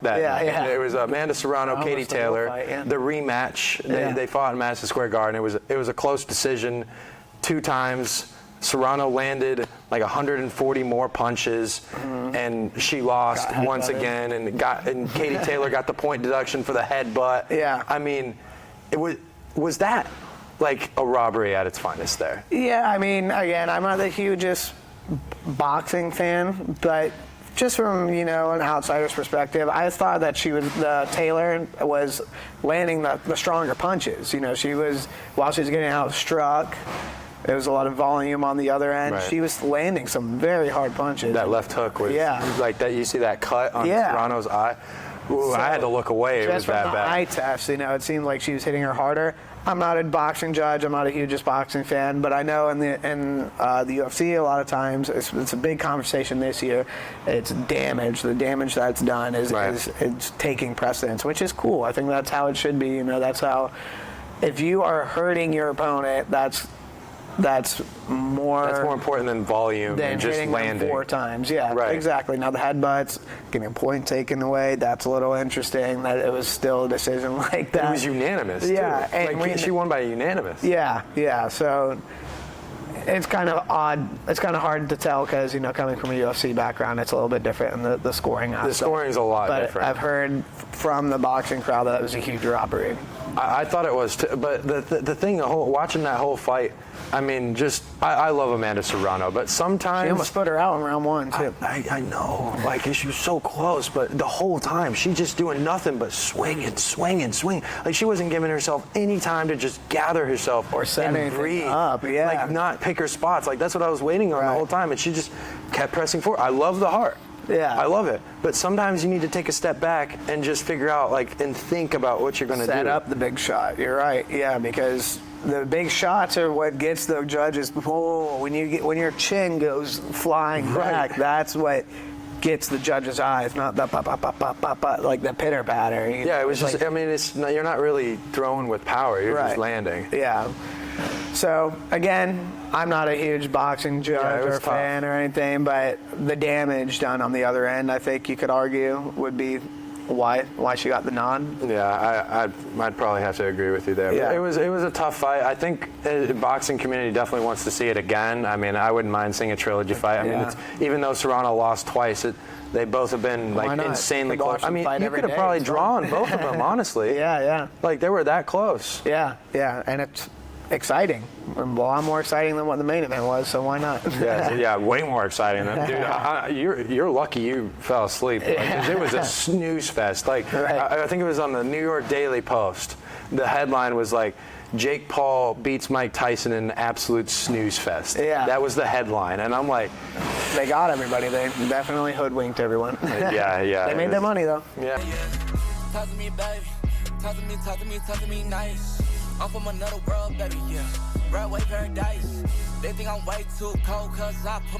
It was Amanda Serrano, Katie Taylor, fight, the rematch. They fought in Madison Square Garden. It was a close decision, 2 times. Serrano landed like 140 more punches, and she lost once again. And Katie Taylor got the point deduction for the headbutt. Yeah. I mean, was that like a robbery at its finest there? Yeah, I mean, again, I'm not the hugest boxing fan, but just from, an outsider's perspective, I thought that Taylor was landing the stronger punches. She was, while she was getting outstruck, there was a lot of volume on the other end. Right. She was landing some very hard punches. That left hook was like that. You see that cut on Serrano's eye? Ooh, I had to look away. It was that bad. Just from the eye test, it seemed like she was hitting her harder. I'm not a boxing judge. I'm not a hugest boxing fan, but I know in the UFC a lot of times it's a big conversation this year. It's damage. The damage that's done is taking precedence, which is cool. I think that's how it should be. That's how. If you are hurting your opponent, that's more important than volume and just hitting landing them 4 times. Yeah, right. Exactly. Now the headbutts, getting a point taken away, that's a little interesting that it was still a decision like that. It was unanimous. Yeah, too. and she won by unanimous. Yeah. So it's kind of odd. It's kind of hard to tell because coming from a UFC background, it's a little bit different in the scoring aspect. The scoring is a lot different. I've heard from the boxing crowd that it was a huge robbery. I thought it was too, but the thing, watching that whole fight, I mean, I love Amanda Serrano, but sometimes she almost put her out in round 1 too. I know, she was so close, but the whole time she's just doing nothing but swing. Like she wasn't giving herself any time to just gather herself or set and breathe up. Yeah, like not pick her spots. Like that's what I was waiting on the whole time, and she just kept pressing forward. I love the heart. Yeah, I love it. But sometimes you need to take a step back and just figure out, and think about what you're going to do. Set up the big shot. You're right. Yeah, because the big shots are what gets the judges. When your chin goes flying back, that's what gets the judges' eyes, not the like the pitter patter. Yeah, it was just. You're not really throwing with power. You're just landing. Yeah. So again, I'm not a huge boxing judge or fan or anything, but the damage done on the other end, I think you could argue, would be why she got the nod. Yeah, I'd probably have to agree with you there. Yeah. It was a tough fight. I think the boxing community definitely wants to see it again. I mean, I wouldn't mind seeing a trilogy fight. I mean, even though Serrano lost twice, they both have been insanely close. I mean, you could have probably drawn both of them, honestly. Yeah. Like they were that close. Yeah, and it's exciting. A lot more exciting than what the main event was, so why not? Yeah, way more exciting. Dude, you're lucky you fell asleep. It was a snooze fest. I think it was on the New York Daily Post. The headline was like, Jake Paul beats Mike Tyson in an absolute snooze fest. Yeah. That was the headline. And I'm like... They got everybody. They definitely hoodwinked everyone. Yeah. They made their money, though. Yeah. Talk to me, baby. Talk to me nice. I'm from another world, baby, yeah. Broadway paradise. They think I'm way too cold, cause I put my